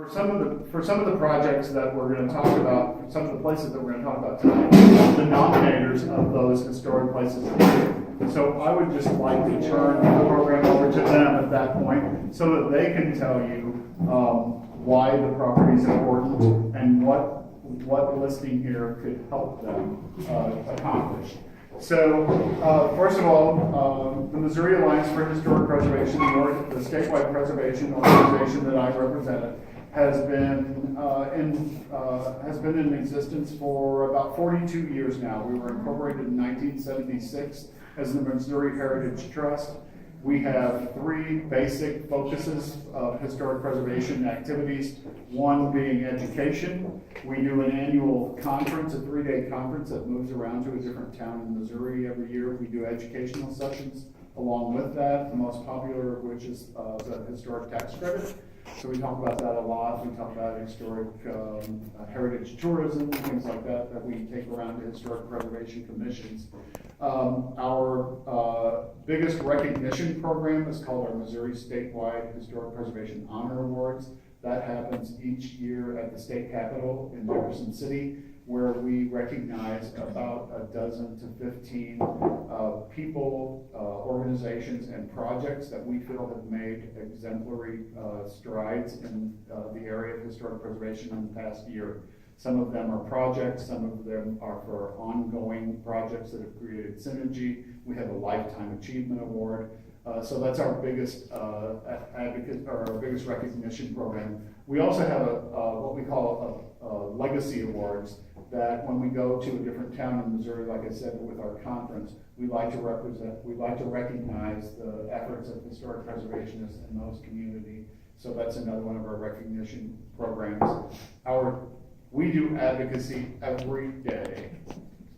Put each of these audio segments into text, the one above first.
For some of the projects that we're going to talk about, for some of the places that we're going to talk about tonight, the nominators of those historic places are here. So I would just like to turn the program over to them at that point so that they can tell you why the property is important and what listing here could help them accomplish. So, first of all, the Missouri Alliance for Historic Preservation, the statewide preservation organization that I represent, has been in existence for about 42 years now. We were incorporated in 1976 as the Missouri Heritage Trust. We have three basic focuses of historic preservation activities, one being education. We do an annual conference, a 3-day conference that moves around to a different town in Missouri every year. We do educational sessions along with that, the most popular of which is the historic tax credit. So we talk about that a lot. We talk about historic heritage tourism, things like that, that we take around to historic preservation commissions. Our biggest recognition program is called our Missouri Statewide Historic Preservation Honor Awards. That happens each year at the state capitol in Jefferson City, where we recognize about a dozen to 15 people, organizations, and projects that we feel have made exemplary strides in the area of historic preservation in the past year. Some of them are projects, some of them are for ongoing projects that have created synergy. We have a Lifetime Achievement Award. So that's our biggest advocate, or our biggest recognition program. We also have what we call legacy awards, that when we go to a different town in Missouri, like I said, with our conference, we like to recognize the efforts of historic preservationists in those communities. So that's another one of our recognition programs. We do advocacy every day.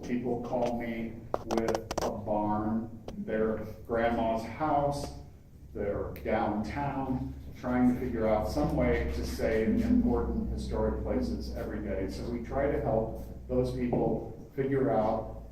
People call me with a barn, their grandma's house, their downtown, trying to figure out some way to save important historic places every day. So we try to help those people figure out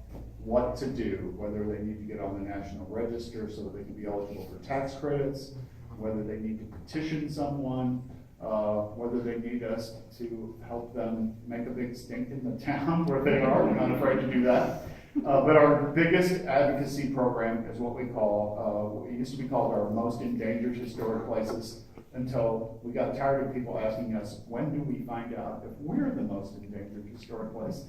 what to do, whether they need to get on the National Register so that they can be eligible for tax credits, whether they need to petition someone, whether they need us to help them make a big stink in the town where they are. We're not afraid to do that. But our biggest advocacy program is what we call, it used to be called our most endangered historic places, until we got tired of people asking us, when do we find out if we're the most endangered historic place?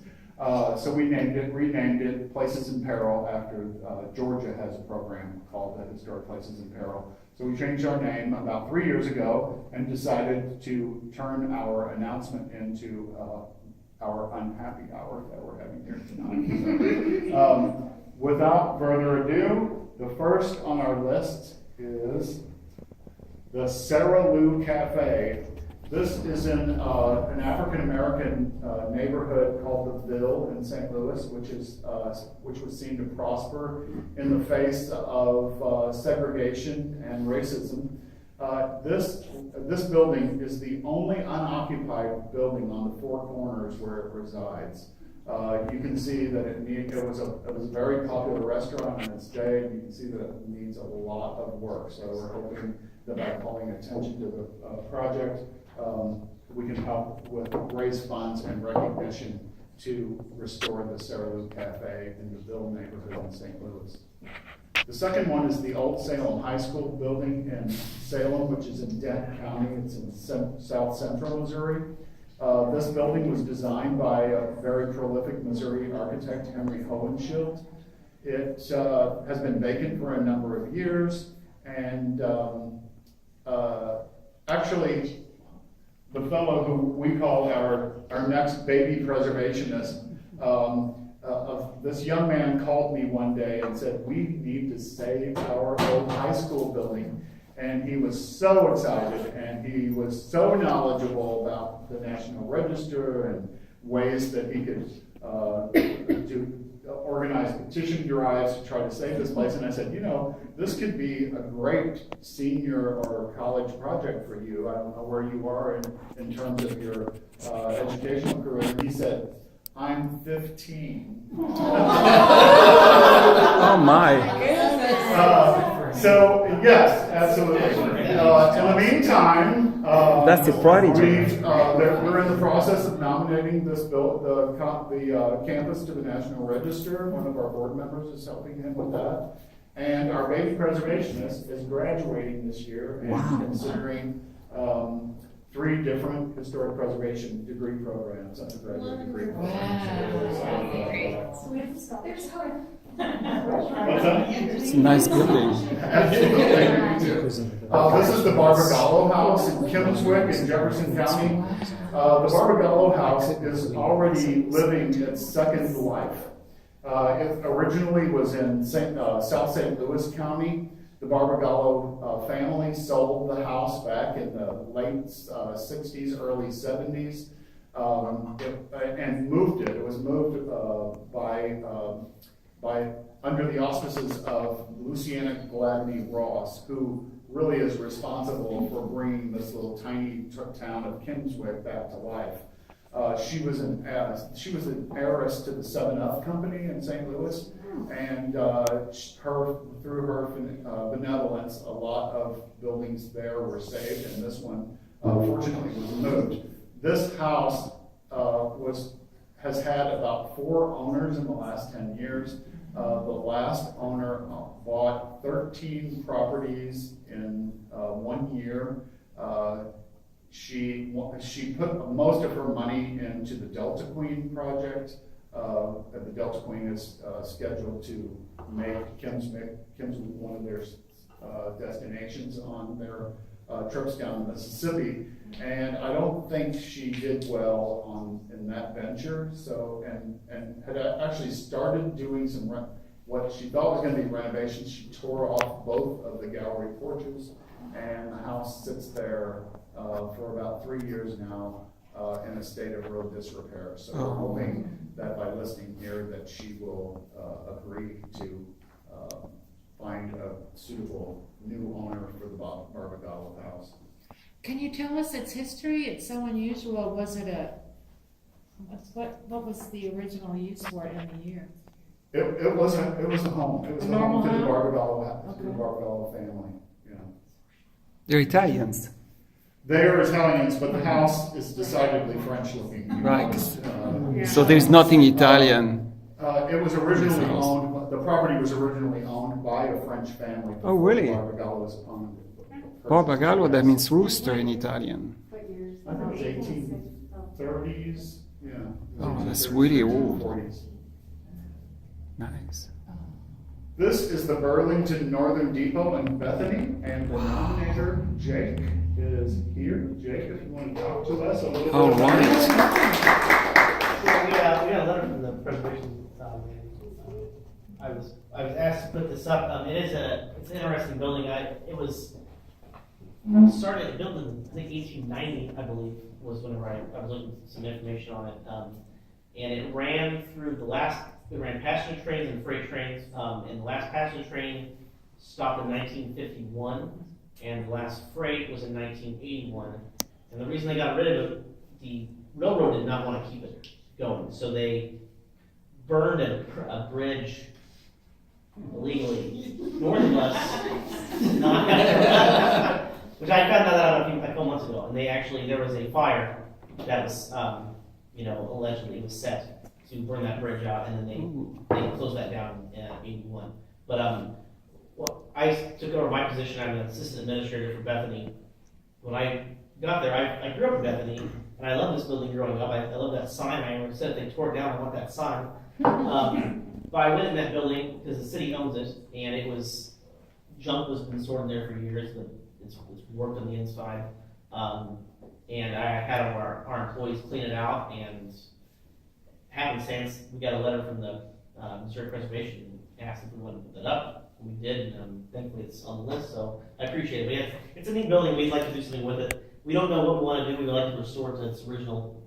So we renamed it Places in Peril, after Georgia has a program called the Historic Places in Peril. So we changed our name about 3 years ago and decided to turn our announcement into our unhappy hour that we're having here tonight. So, without further ado, the first on our list is the Sarah Lou Cafe. This is in an African-American neighborhood called the Ville in St. Louis, which was seen to prosper in the face of segregation and racism. This building is the only unoccupied building on the four corners where it resides. You can see that it was a very popular restaurant in its day, and you can see that it needs a lot of work. So we're hoping that by calling attention to the project, we can help with raise funds and recognition to restore the Sarah Lou Cafe in the Ville neighborhood in St. Louis. The second one is the old Salem High School building in Salem, which is in Dent County. It's in south central Missouri. This building was designed by a very prolific Missouri architect, Henry Hohenschild. It has been vacant for a number of years, and actually, the fellow who we call our next baby preservationist, this young man called me one day and said, we need to save our old high school building. And he was so excited, and he was so knowledgeable about the National Register and ways that he could organize petition drives to try to save this place. And I said, this could be a great senior or college project for you. I don't know where you are in terms of your educational career. And he said, I'm 15. Oh my. So yes, absolutely. In the meantime, That's a prodigy. We're in the process of nominating the campus to the National Register. One of our board members is helping him with that. And our baby preservationist is graduating this year and considering 3 different historic preservation degree programs, undergraduate degree programs. There's hope. What's that? It's a nice building. Absolutely. This is the Barbagallo House in Kimmswick in Jefferson County. The Barbagallo House is already living its second life. It originally was in South St. Louis County. The Barbagallo family sold the house back in the late 60s, early 70s, and moved it. It was moved by under the auspices of Luciana Gladney Ross, who really is responsible for bringing this little tiny town of Kimmswick back to life. She was an heiress to the 7-Up company in St. Louis, and through her benevolence, a lot of buildings there were saved, and this one fortunately was moved. This house has had about 4 owners in the last 10 years. The last owner bought 13 properties in 1 year. She put most of her money into the Delta Queen project. The Delta Queen is scheduled to make Kimmswick one of their destinations on their trips down the Mississippi. And I don't think she did well in that venture. So and had actually started doing what she thought was going to be renovations. She tore off both of the gallery porches, and the house sits there for about 3 years now in a state of real disrepair. So we're hoping that by listening here that she will agree to find a suitable new owner for the Barbagallo house. Can you tell us its history? It's so unusual. Was it what was the original use for it in the year? It was a home. It was a home to the Barbagallo family. Yeah. They're Italians. They are Italians, but the house is decidedly French looking. Right. So there's nothing Italian. It was originally owned, the property was originally owned by a French family. Oh, really? Barbagallo's owned. Barbagallo, that means rooster in Italian. I think it was 1830s, yeah. Oh, that's really old. 40s. Nice. This is the Burlington Northern Depot in Bethany, and the nominator, Jake, is here. Jake, if you want to talk to us a little bit. All about right. it. We got a letter from the preservation. I was asked to put this up. It's an interesting building. It was started built in I think 1890, I believe, was whenever I was looking at some information on it. And it ran through it ran passenger trains and freight trains. And the last passenger train stopped in 1951, and the last freight was in 1981. And the reason they got rid of it, the railroad did not want to keep it going, so they burned a bridge illegally north of us, which I found that out a couple months ago. And there was a fire that was, allegedly was set to burn that bridge out, and then they closed that down in 81. But I took over my position. I'm an assistant administrator for Bethany. When I got there, I grew up in Bethany, and I loved this building growing up. I love that sign. I said if they tore it down, I want that sign. But I went in that building because the city owns it, and junk was been stored in there for years, but it's worked on the inside. And I had our employees clean it out, and happenstance, we got a letter from the Missouri Preservation and asked if we wanted to put that up. We did, and thankfully it's on the list, so I appreciate it. But yeah, it's a neat building. We'd like to do something with it. We don't know what we want to do. We would like to restore it to its original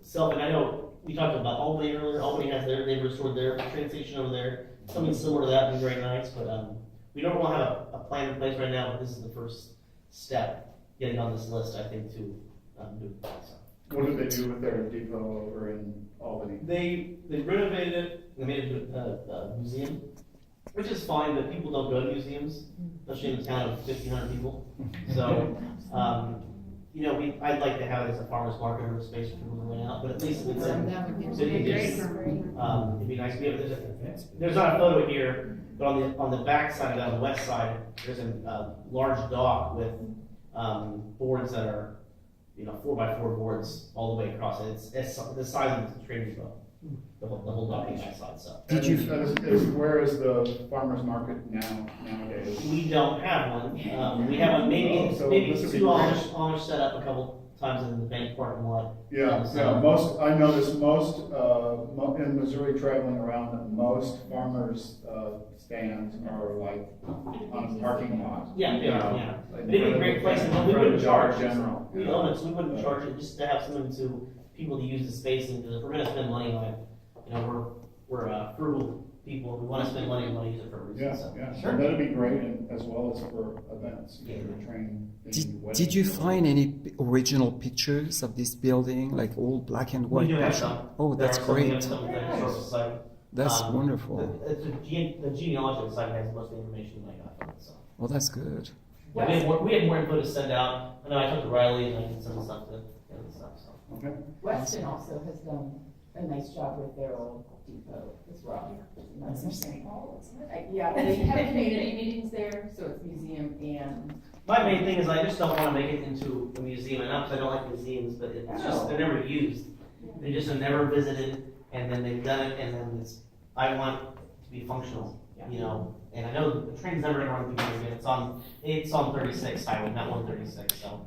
self. And I know we talked about Albany earlier. Albany they've restored their train station over there. Something similar to that would be very nice, but we don't want to have a plan in place right now, but this is the first step getting on this list, I think, to do it. So. What did they do with their depot over in Albany? They renovated it. They made it a museum. which is fine, but people don't go to museums, especially in a town of 1,500 people. So, you know, I'd like to have it as a farmer's market or a space for people to went out, but at least if it's in That would be city great. adjacent, it'd be nice. There's not a photo here, but on the back side, on the west side, there's a large dock with boards that are, you know, 4x4 boards all the way across it. It's the size of the training boat. The whole dock on that side. So Did you? Where is the farmer's market nowadays? we don't have one. We have one maybe So maybe this would be two great. Amish set up a couple times in the bank parking lot. Yeah, I noticed in Missouri traveling around, that most farmers, stands are like on a parking lot. Yeah. Like It'd be a great place, and we wouldn't charge. General. We own it, so we wouldn't charge it, just to have something to people to use the space, and if we're gonna spend money on it, you know, we're frugal people, we wanna spend money, we wanna use it for a reason, Yeah, so. yeah, Sure. that'd be great, and as well as for events, you know, the train. Did you find any original pictures of this building, like old black and We white do have pictures? some. Oh, that's There are some, we have great. some at the historical society. That's wonderful. The genealogy of the site has most of the information I got from it, so. Well, that's good. Yeah, we had more info to send out, I know I talked to Riley, and I can send stuff to, and stuff, so. Okay. Weston also has done a nice job with their old depot as well. That's interesting. Yeah, they have community meetings there, so it's museum and. My main thing is I just don't wanna make it into a museum, and not because I don't like museums, but it's just, they're never used. They just are never visited, and then they've done it, and then I want it to be functional, you know? And I know the train's never gonna run through here again, it's on 36 highway, not 136, so,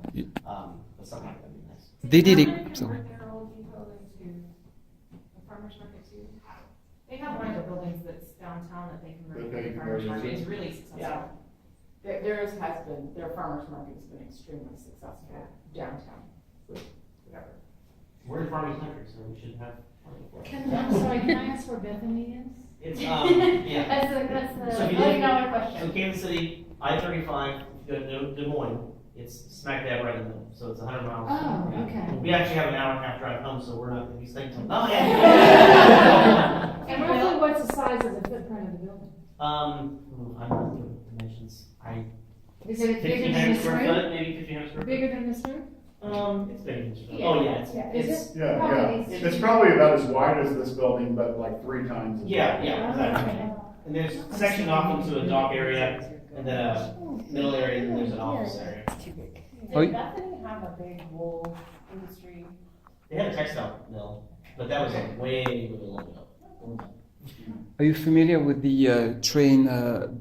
but something like that would be nice. They did Can it. they So, convert their old depot into a farmer's market too? They have one of the buildings that's downtown that they That converted they to a farmer's converted market, to- it's really successful. Yeah. Theirs has been, their farmer's market has been extremely successful downtown, whatever. We're in farming country, so we should have plenty for it. I'm sorry, can I ask where Bethany is? It's, yeah. That's So the if you million look- dollar So question. Kansas City, I-35, if you go to Des Moines, it's smack dab right in the middle, so it's 100 miles. Oh, okay. We actually have an hour and a half drive home, so we're not gonna be staying till, oh, yeah. And roughly what's the size of the footprint of the building? I don't know the dimensions, Is it bigger than 1,500 this square room? foot, maybe 1,500 square foot. Bigger than this room? It's bigger than this room. Yeah. Oh, yeah, Is it's, it? Yeah, Probably yeah. these It's two. probably about as wide as this building, but like 3 times. as yeah, wide. yeah, exactly. And there's sectioned off into a dock area, and then a middle area, and then there's an office area. Oh, Did Bethany have a big wool industry? They had a textile mill, but that was like way long ago. are you familiar with the train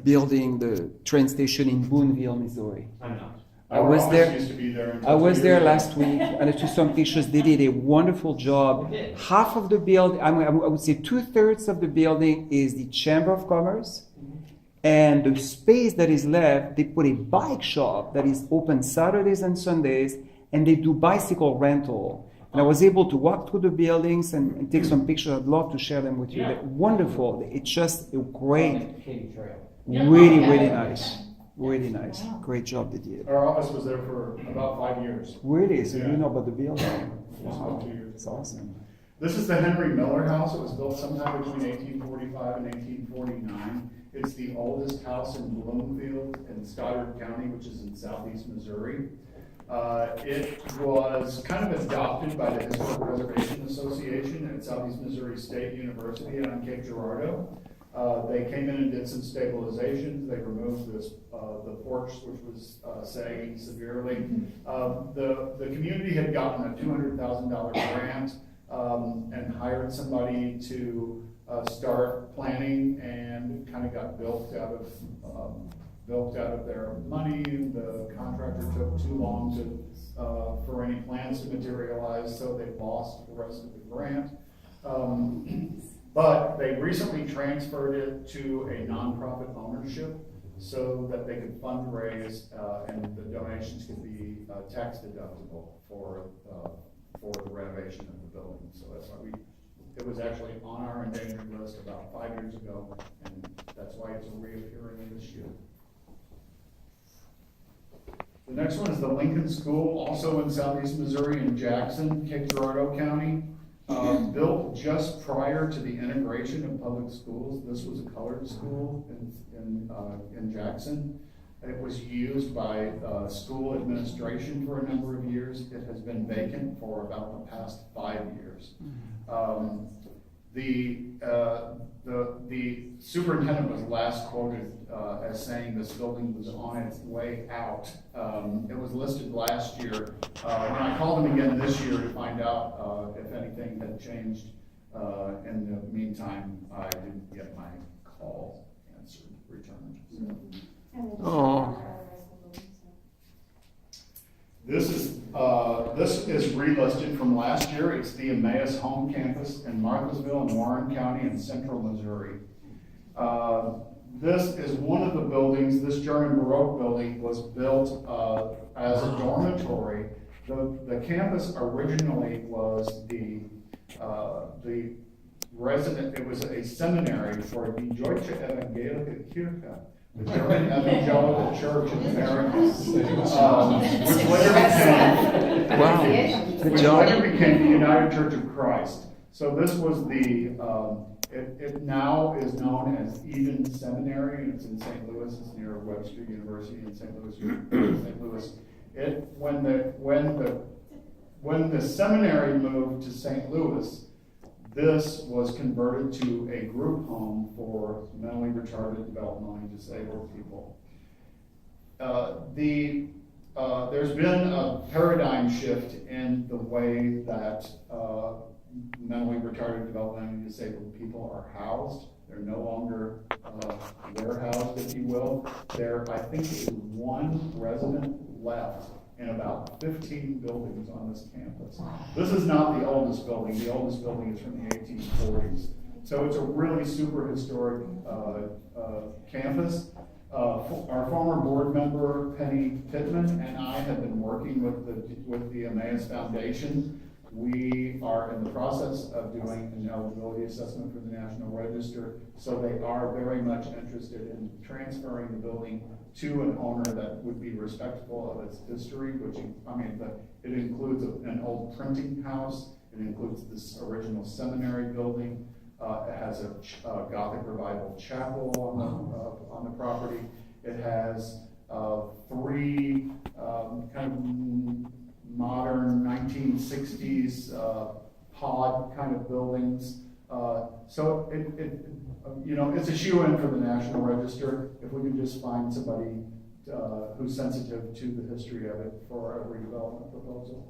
building, the train station in Boonville, Missouri? I'm not. I was Our there- office used to be there until I was 2 there years ago. last week, and I took some pictures. They did a wonderful job. They did. Half of the building, I would say 2/3 of the building is the Chamber of Commerce, and the space that is left, they put a bike shop that is open Saturdays and Sundays, and they do bicycle rental. And I was able to walk through the buildings and take some pictures. I'd love to share them with you. Yeah. They're wonderful. It's just a great, Yeah. really, Yeah. really nice. Really nice. Great job they did. Our office was there for about 5 years. Really? So Yeah. you know about the building? Just Wow. about 2 years. It's awesome. This is the Henry Miller House. It was built sometime between 1845 and 1849. It's the oldest house in Bloomfield in Stoddard County, which is in southeast Missouri. It was kind of adopted by the Historic Preservation Association at Southeast Missouri State University on Cape Girardeau. They came in and did some stabilizations. They removed the porch, which was sagging severely. The community had gotten a $200,000 grant and hired somebody to start planning, and kind of got built out of their money. The contractor took too long for any plans to materialize, so they lost the rest of the grant. But they recently transferred it to a nonprofit ownership so that they could fundraise, and the donations could be tax deductible for the renovation of the building. So that's why it was actually on our endangered list about 5 years ago, and that's why it's reappearing this year. The next one is the Lincoln School, also in southeast Missouri in Jackson, Cape Girardeau County. built just prior to the integration of public schools. This was a colored school in Jackson. It was used by school administration for a number of years. It has been vacant for about the past 5 years. The superintendent was last quoted as saying this building was on its way out. It was listed last year. When I called him again this year to find out if anything had changed, in the meantime, I didn't get my call answered, returned. So. Oh. This is relisted from last year. It's the Emmaus Home Campus in Marthasville in Warren County in central Missouri. This is one of the buildings. This German Baroque building was built as a dormitory. The campus originally was the resident. It was a seminary for the Deutsche Evangelische Kirche, the German Evangelical Church in America, which later became the United Church of Christ. So this was it now is known as Eden Seminary, and it's in St. Louis. It's near Webster University in St. Louis. When the seminary moved to St. Louis, this was converted to a group home for mentally retarded, developmentally disabled people. There's been a paradigm shift in the way that mentally retarded, developmentally disabled people are housed. They're no longer warehoused, if you will. I think there's one resident left in about 15 buildings on this campus. This is not the oldest building. The oldest building is from the 1840s. So it's a really super historic campus. Our former board member, Penny Pittman, and I have been working with the Emmaus Foundation. We are in the process of doing an eligibility assessment for the National Register, so they are very much interested in transferring the building to an owner that would be respectful of its history, it includes an old printing house, it includes this original seminary building, it has a Gothic Revival chapel on the property, it has 3 kind of modern 1960s pod kind of buildings. So it's a shoe-in for the National Register if we can just find somebody who's sensitive to the history of it for a redevelopment proposal.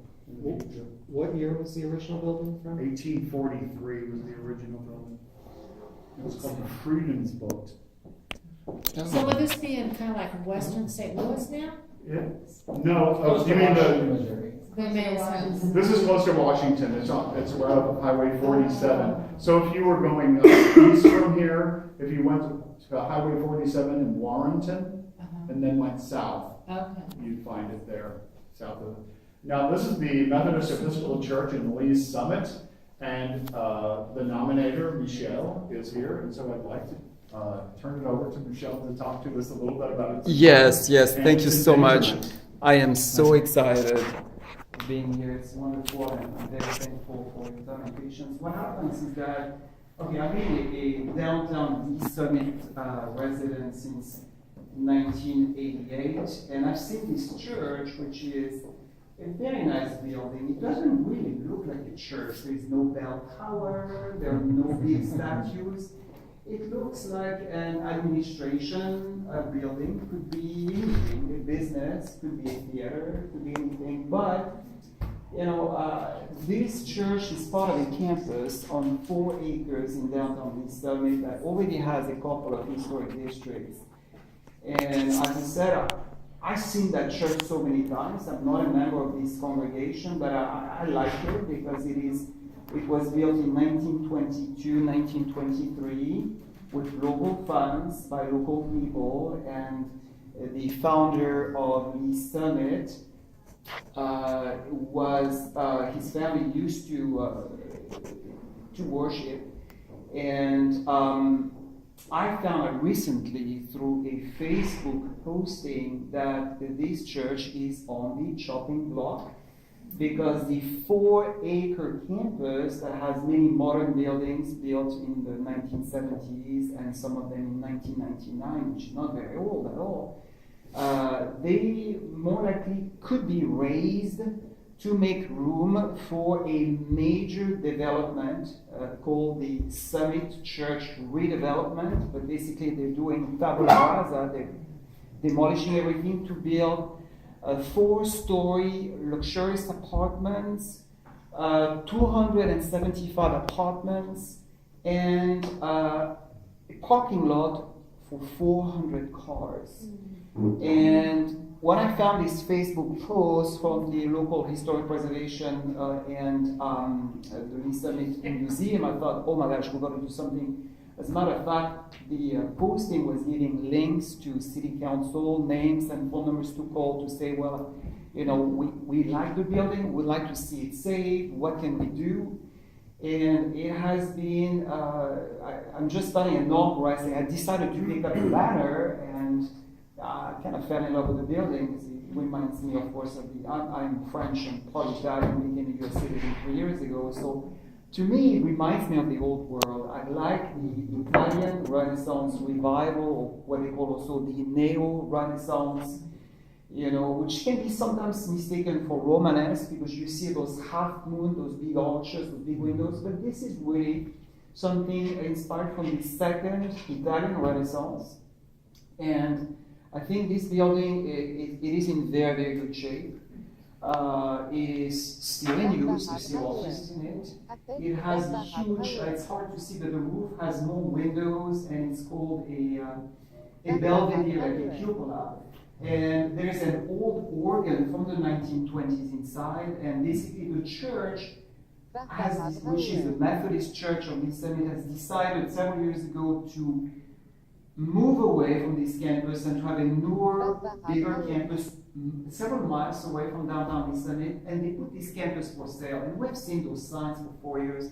What year was the original building from? 1843 was the original building. It was called the Friedensboot. So would this be in kind of like western St. Louis now? No, you mean The Emmaus House. this is close to Washington. It's right off Highway 47. So if you were going east from here, if you went to Highway 47 in Warrenton and then went south, you'd find it there, south of it. Now this is the Methodist Episcopal Church in Lee's Summit, and the nominator, Michelle, is here, and so I'd like to turn it over to Michelle to talk to us a little bit about it. Yes, thank you so much. I am so excited being here. It's wonderful, and I'm very thankful for your time and patience. What happens is that, I've been a downtown East Summit resident since 1988, and I've seen this church, which is a very nice building. It doesn't really look like a church. There is no bell tower, there are no big statues. It looks like an administration building. It could be anything, a business, could be a theater, could be anything. But, this church is part of a campus on 4 acres in downtown East Summit that already has a couple of historic districts. And as I said, I've seen that church so many times. I'm not a member of this congregation, but I like it because it was built in 1922, 1923 with local funds by local people, and the founder of East Summit his family used to worship, and I found out recently through a Facebook posting that this church is on the chopping block because the 4-acre campus that has many modern buildings built in the 1970s and some of them in 1999, which is not very old at all, they more likely could be raised to make room for a major development called the Summit Church redevelopment. But basically, they're doing tabula rasa, they're demolishing everything to build 4-story luxurious apartments, 275 apartments, and a parking lot for 400 cars. And when I found this Facebook post from the local historic preservation and the Lee Summit Museum, I thought, oh my gosh, we're going to do something. As a matter of fact, the posting was giving links to city council names and phone numbers to call to say, well, you know, we like the building, we'd like to see it saved, what can we do? And it has been, I'm just starting inaugurating. I decided to pick up a banner and I kind of fell in love with the building because it reminds me, of course, of I'm French and part Italian, became a US citizen 3 years ago. So to me, it reminds me of the old world. I like the Italian Renaissance revival, or what they call also the Neo-Renaissance, you know, which can be sometimes mistaken for Romanesque because you see those half moon, those big arches, those big windows, but this is really something inspired from the second Italian Renaissance. And I think this building, it is in very, very good shape. It is still in use, there's still offices in it. It has a huge, it's hard to see, but the roof has more windows and it's called a belvedere, like a cupola. And there's an old organ from the 1920s inside, and basically the church has, which is the Methodist Church of Lee Summit, has decided several years ago to move away from this campus and to have a newer, bigger campus several miles away from downtown Lee Summit, and they put this campus for sale. And we've seen those signs for 4 years,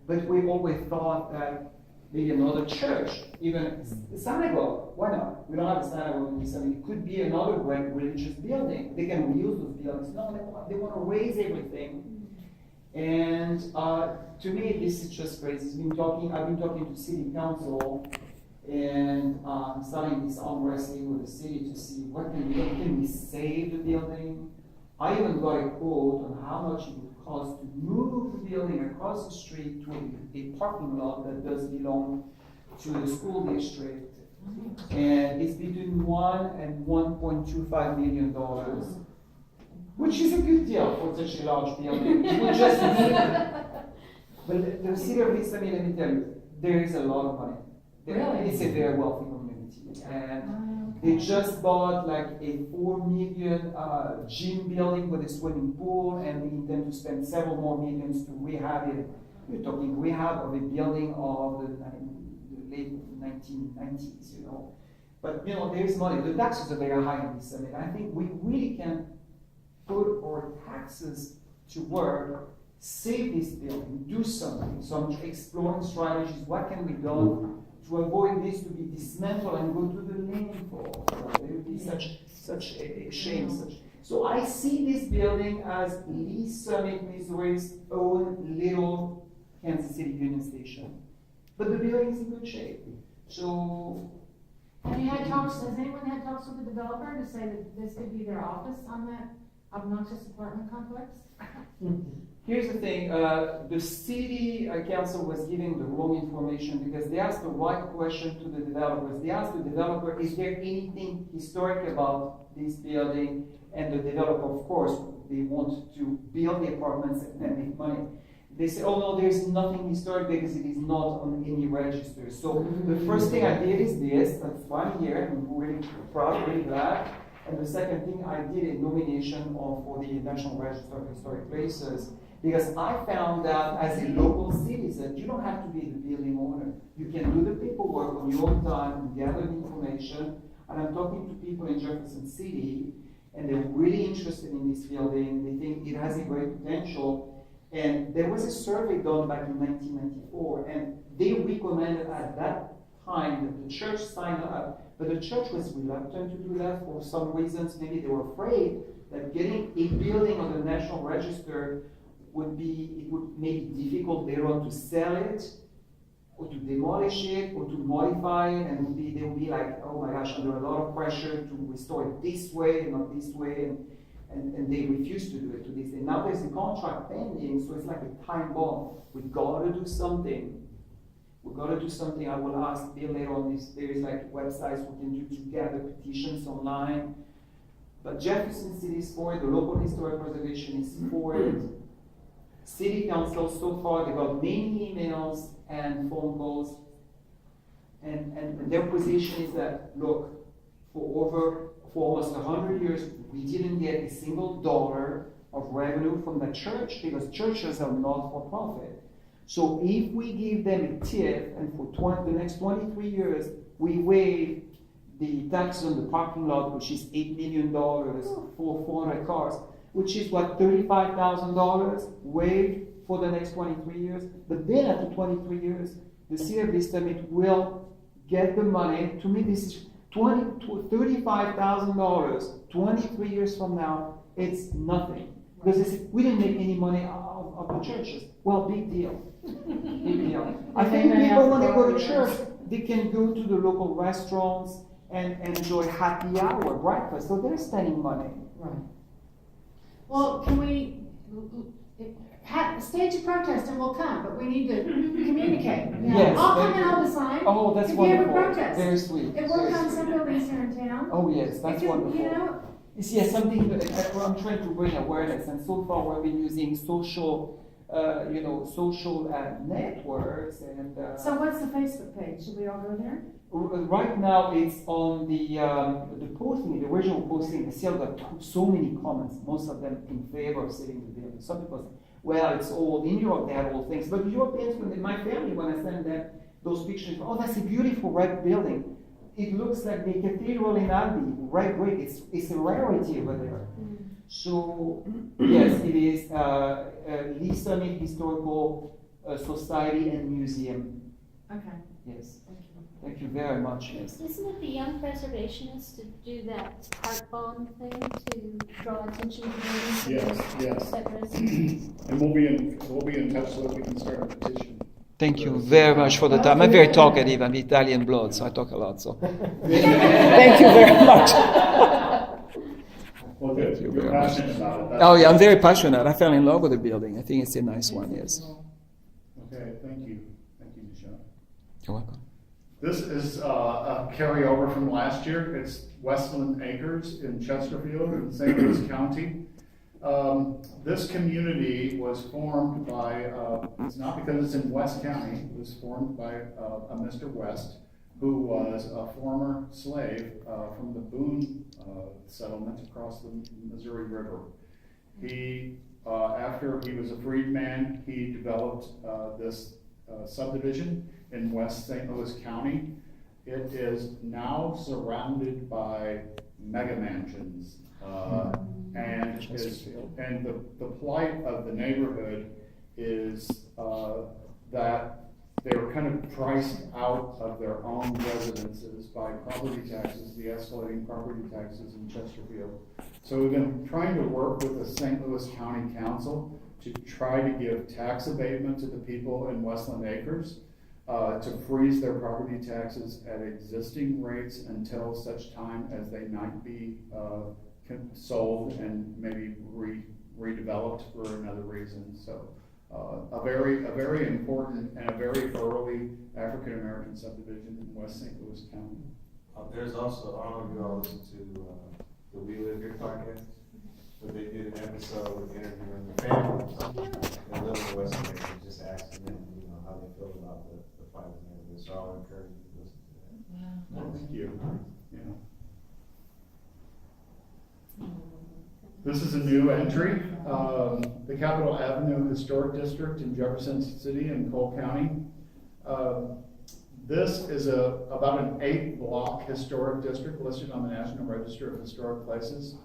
but we always thought that maybe another church, even a synagogue, why not? We don't have a synagogue in Lee Summit. It could be another great religious building. They can reuse those buildings. No, they want to raise everything. And to me, this is just crazy. I've been talking to city council and starting this arm wrestling with the city to see what can we save the building. I even got a quote on how much it would cost to move the building across the street to a parking lot that does belong to the school district. And it's between $1 and $1.25 million, which is a good deal for such a large building. It would just need, but the city of Lee Summit, let me tell you, there is a lot of money. Really? It's a very wealthy community, and they just bought like a $4 million gym building with a swimming pool, and they intend to spend several more millions to rehab it. We're talking rehab of a building of the late 1990s, you know. But you know, there's money. The taxes are very high in this. I mean, I think we really can put our taxes to work, save this building, do something. So I'm exploring strategies. What can we do to avoid this to be dismantled and go to the landfill? It would be such a shame. So I see this building as Lee Summit, Missouri's own little Kansas City Union Station. But the building is in good shape. So Have you had talks, has anyone had talks with the developer to say that this could be their office on that obnoxious apartment complex? here's the thing, the city council was giving the wrong information because they asked the right question to the developers. They asked the developer, is there anything historic about this building? And the developer, of course, they want to build the apartments and make money. They say, oh no, there's nothing historic because it is not on any register. So the first thing I did is this, that's why I'm here, I'm really proud, really glad. And the second thing, I did a nomination for the National Register of Historic Places, because I found that as a local citizen, you don't have to be the building owner. You can do the paperwork on your own time and gather the information. And I'm talking to people in Jefferson City, and they're really interested in this building. They think it has a great potential. And there was a survey done back in 1994, and they recommended at that time that the church sign up, but the church was reluctant to do that for some reasons. Maybe they were afraid that getting a building on the National Register would make it difficult later on to sell it, or to demolish it, or to modify it, and they would be like, oh my gosh, under a lot of pressure to restore it this way and not this way, and they refuse to do it to this day. Now there's a contract pending, so it's like a time bomb. We've got to do something. We've got to do something. I will ask Bill later on if there is like websites we can do to gather petitions online. But Jefferson City is for it, the local historic preservation is for it. City Council, so far, they got many emails and phone calls. And their position is that, look, for almost 100 years, we didn't get a single dollar of revenue from the church because churches are not for profit. So if we give them a tip, and for the next 23 years, we waive the tax on the parking lot, which is $8 million for 400 cars, which is what, $35,000 waived for the next 23 years. But then after 23 years, the city of East Summit will get the money. To me, this is $35,000, 23 years from now, it's nothing. Because they say, we didn't make any money out of the churches. Well, big deal. Big deal. I think people, when they go to church, they can go to the local restaurants and enjoy happy hour, breakfast. So they're spending money. Right. Well, can we stage a protest and we'll come, but we need to communicate. Yes, I'll come and I'll decide. Oh, that's if you have a wonderful. protest. Very sweet. It worked on some buildings here in town. Oh yes, that's wonderful. You know, It's something that I'm trying to bring awareness, and so far we've been using social networks and. so what's the Facebook page? Should we all go there? Right now, it's on the posting, the original posting. The still got so many comments, most of them in favor of saving the building. Some people say, well, it's old. In Europe, they have old things. But Europeans, my family, when I send them those pictures, oh, that's a beautiful red building. It looks like the cathedral in Albi, red brick. It's a rarity over there. So, yes, it is East Summit Historical Society and Museum. Okay. Yes. Thank you. Thank you very much. Yes. Isn't it the young preservationists to do that art bond thing to draw attention to buildings? Yes. Set residents? And we'll be in touch so that we can start a petition. Thank you very much for the time. I'm very talkative. I'm Italian blood, so I talk a lot. So thank you very much. Well, good. you You're very much. passionate about it. Oh yeah, I'm very passionate. I fell in love with the building. I think it's a nice one. Yes. Okay, thank you. Thank you, Michelle. You're welcome. This is a carryover from last year. It's Westland Acres in Chesterfield in St. Louis County. This community was formed by, it's not because it's in West County, it was formed by a Mr. West, who was a former slave from the Boone settlement across the Missouri River. He, after he was a freedman, he developed this subdivision in West St. Louis County. It is now surrounded by mega mansions. And the plight of the neighborhood is that they were kind of priced out of their own residences by property taxes, the escalating property taxes in Chesterfield. So we've been trying to work with the St. Louis County Council to try to give tax abatement to the people in Westland Acres, to freeze their property taxes at existing rates until such time as they might be sold and maybe redeveloped for another reason. So a very important and a very early African American subdivision in West St. Louis County. There's also, I don't know if you all listen to the We Live Here podcast, but they did an episode interviewing the families that live in West St. Louis, just asking them, how they feel about the fight in there. So I'll encourage you to listen to that. Well, thank you. Yeah. This is a new entry. The Capitol Avenue Historic District in Jefferson City in Cole County. This is about an 8-block historic district listed on the National Register of Historic Places.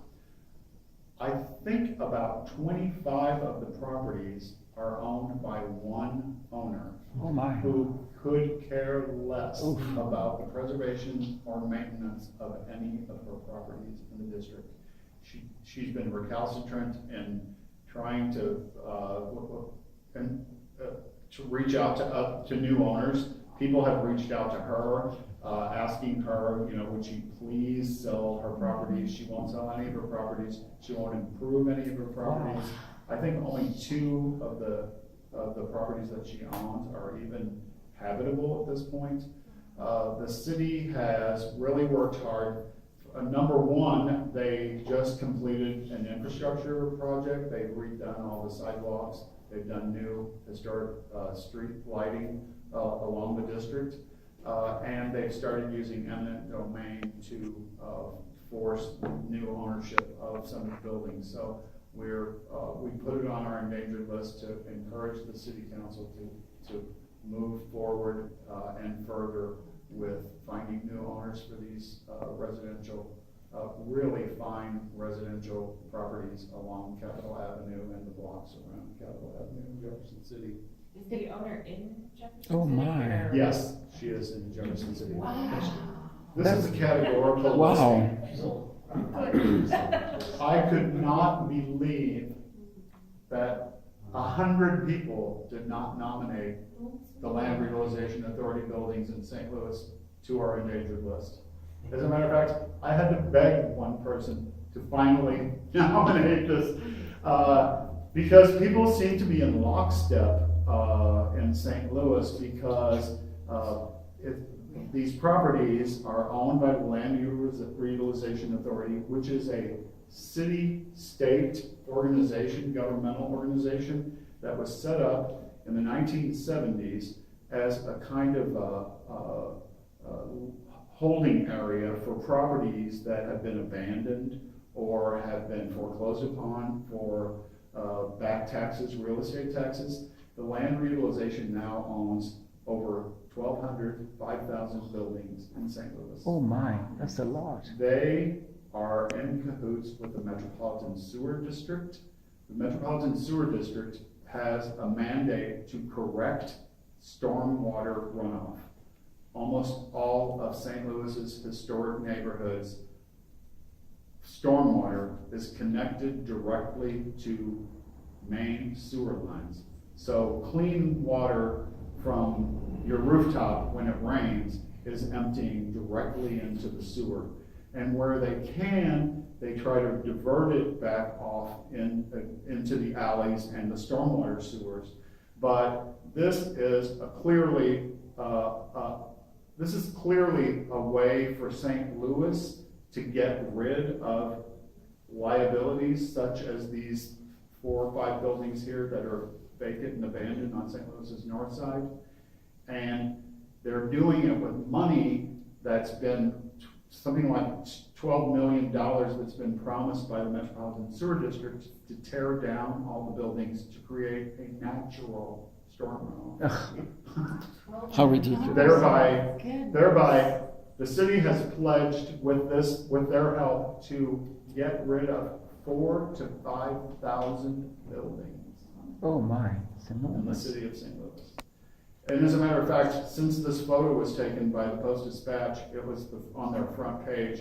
I think about 25 of the properties are owned by one owner. Oh my. Who could care less about the preservation or maintenance of any of her properties in the district. she's been recalcitrant in trying to reach out to new owners. People have reached out to her, asking her, would she please sell her properties? She won't sell any of her properties. She won't improve any of her properties. I think only 2 of the properties that she owns are even habitable at this point. The city has really worked hard. Number one, they just completed an infrastructure project. They've redone all the sidewalks. They've done new historic street lighting along the district. And they've started using eminent domain to force new ownership of some of the buildings. So we put it on our endangered list to encourage the city council to move forward and further with finding new owners for these residential, really fine residential properties along Capitol Avenue and the blocks around Capitol Avenue in Jefferson City. Is the owner in Jefferson Oh, City, my. or- Yes, she is in Jefferson City. Wow. This is a categorical Wow. listing. I could not believe that 100 people did not nominate the Land Reutilization Authority buildings in St. Louis to our endangered list. As a matter of fact, I had to beg one person to finally nominate this, because people seem to be in lockstep in St. Louis, because these properties are owned by the Land Reutilization Authority, which is a city-state organization, governmental organization, that was set up in the 1970s as a kind of holding area for properties that have been abandoned or have been foreclosed upon for back taxes, real estate taxes. The Land Reutilization now owns over 1,200, 5,000 buildings in St. Louis. Oh my, that's a lot. They are in cahoots with the Metropolitan Sewer District. The Metropolitan Sewer District has a mandate to correct stormwater runoff. Almost all of St. Louis's historic neighborhoods, stormwater is connected directly to main sewer lines. So clean water from your rooftop when it rains is emptying directly into the sewer. And where they can, they try to divert it back off into the alleys and the stormwater sewers. But this is clearly a way for St. Louis to get rid of liabilities such as these 4 or 5 buildings here that are vacant and abandoned on St. Louis's north side. And they're doing it with money that's been something like $12 million that's been promised by the Metropolitan Sewer District to tear down all the buildings to create a natural storm runoff. How ridiculous. Thereby, the city has pledged with their help to get rid of 4,000 to 5,000 buildings Oh my, it's in the enormous. city of St. Louis. And as a matter of fact, since this photo was taken by the Post-Dispatch, it was on their front page.